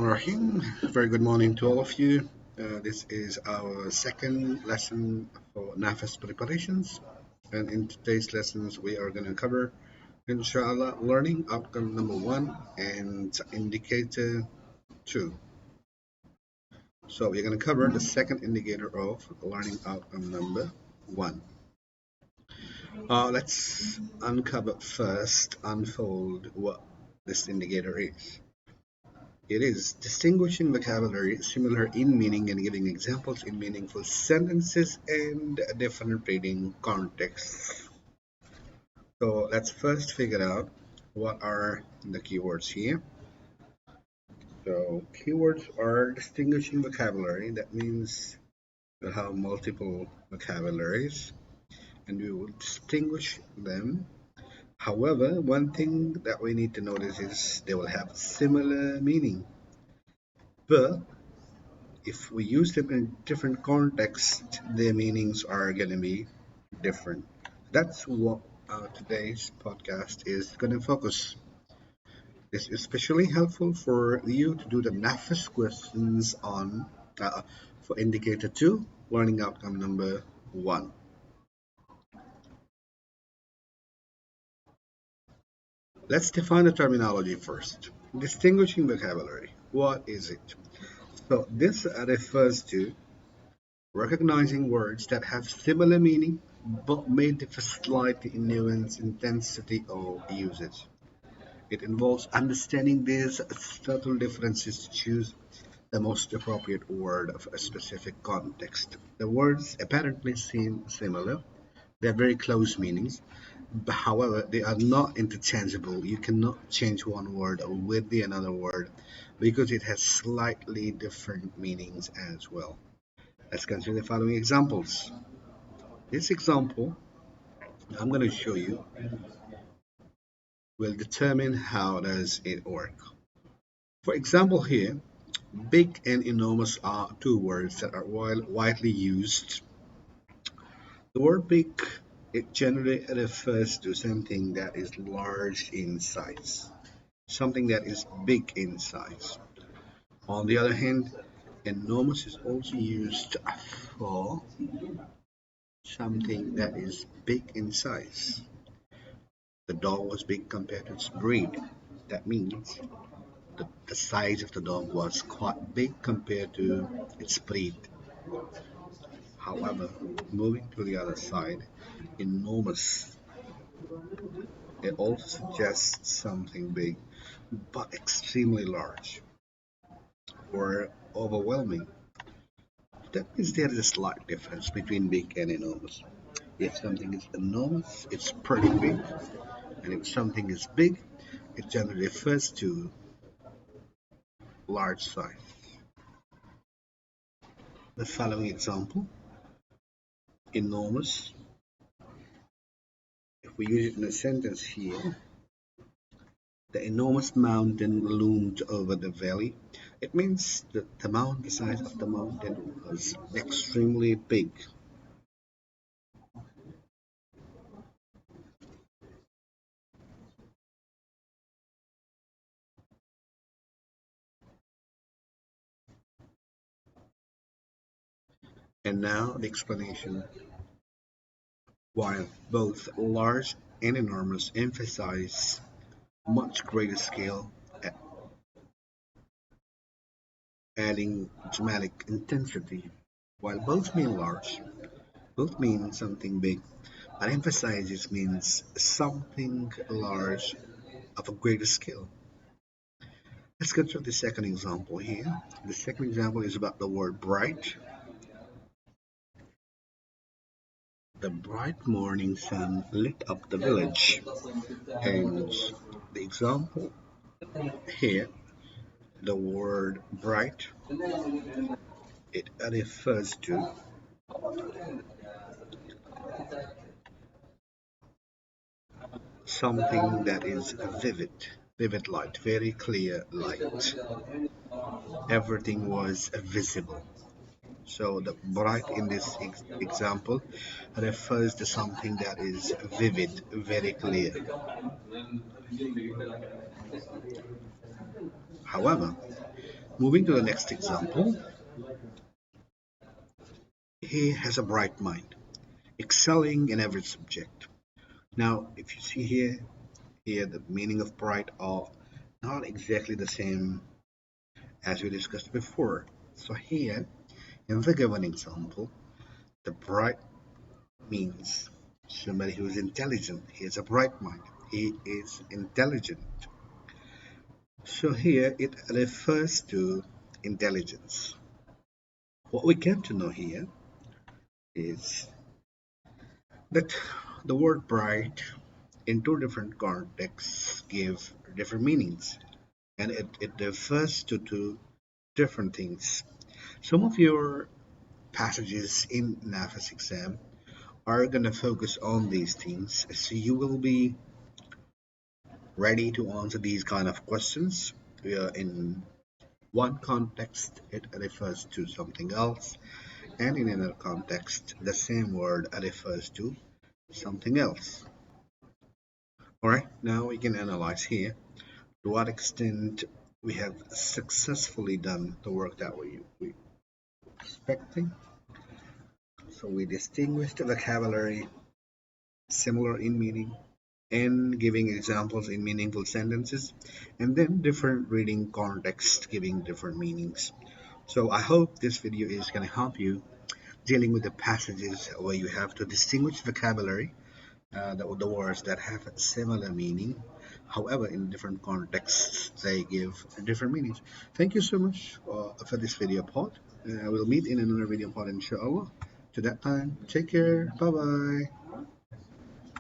Rahim. Very good morning to all of you. This is our second lesson for NAFS preparations. And in today's lessons, we are going to cover, inshallah, learning outcome number one and indicator two. So we're going to cover the second indicator of learning outcome number one. Let's unfold what this indicator is. It is distinguishing vocabulary similar in meaning and giving examples in meaningful sentences and different reading contexts. So let's first figure out what are the keywords here. So keywords are distinguishing vocabulary. That means we'll have multiple vocabularies and we will distinguish them. However, one thing that we need to notice is they will have similar meaning. But if we use them in different contexts, their meanings are going to be different. That's what today's podcast is going to focus. This is especially helpful for you to do the NAFS questions on for indicator 2, learning outcome number 1. Let's define the terminology first. Distinguishing vocabulary. What is it? So this refers to recognizing words that have similar meaning but may differ slightly in nuance, intensity, or usage. It involves understanding these subtle differences to choose the most appropriate word of a specific context. The words apparently seem similar, they are very close meanings, but however, they are not interchangeable. You cannot change one word with the another word because it has slightly different meanings as well. Let's consider the following examples. This example I'm going to show you will determine how does it work. For example here, big and enormous are two words that are widely used. The word big, it generally refers to something that is large in size, something that is big in size. On the other hand, enormous is also used for something that is big in size. The dog was big compared to its breed. That means the size of the dog was quite big compared to its breed. However, moving to the other side, enormous, it also suggests something big but extremely large or overwhelming. That means there is a slight difference between big and enormous. If something is enormous, it's pretty big, and if something is big, it generally refers to large size. The following example, enormous. If we use it in a sentence here, the enormous mountain loomed over the valley. It means that the size of the mountain was extremely big. And now the explanation. While both large and enormous emphasize much greater scale, adding dramatic intensity. While both mean large, both mean something big, but emphasizes means something large of a greater scale. Let's go to the second example here. The second example is about the word bright. The bright morning sun lit up the village. And the example here, the word bright, it refers to something that is vivid light, very clear light. Everything was visible. So the bright in this example refers to something that is vivid, very clear. However, Moving to the next example, he has a bright mind, excelling in every subject. Now, if you see here the meaning of bright are not exactly the same as we discussed before. So here, in the given example, the bright means somebody who is intelligent. He has a bright mind. He is intelligent. So here it refers to intelligence. What we came to know here is that the word bright in two different contexts give different meanings, and it refers to two different things. Some of your passages in NAFS exam are going to focus on these things, so you will be ready to answer these kind of questions. In one context, it refers to something else, and in another context, the same word refers to something else. All right, now we can analyze here to what extent we have successfully done the work that we expecting. So we distinguished the vocabulary similar in meaning and giving examples in meaningful sentences, and then different reading context giving different meanings. So I hope this video is going to help you dealing with the passages where you have to distinguish vocabulary, the words that have similar meaning. However, in different contexts, they give different meanings. Thank you so much for this video pod. We'll meet in another video pod, inshallah. To that time, take care. Bye bye.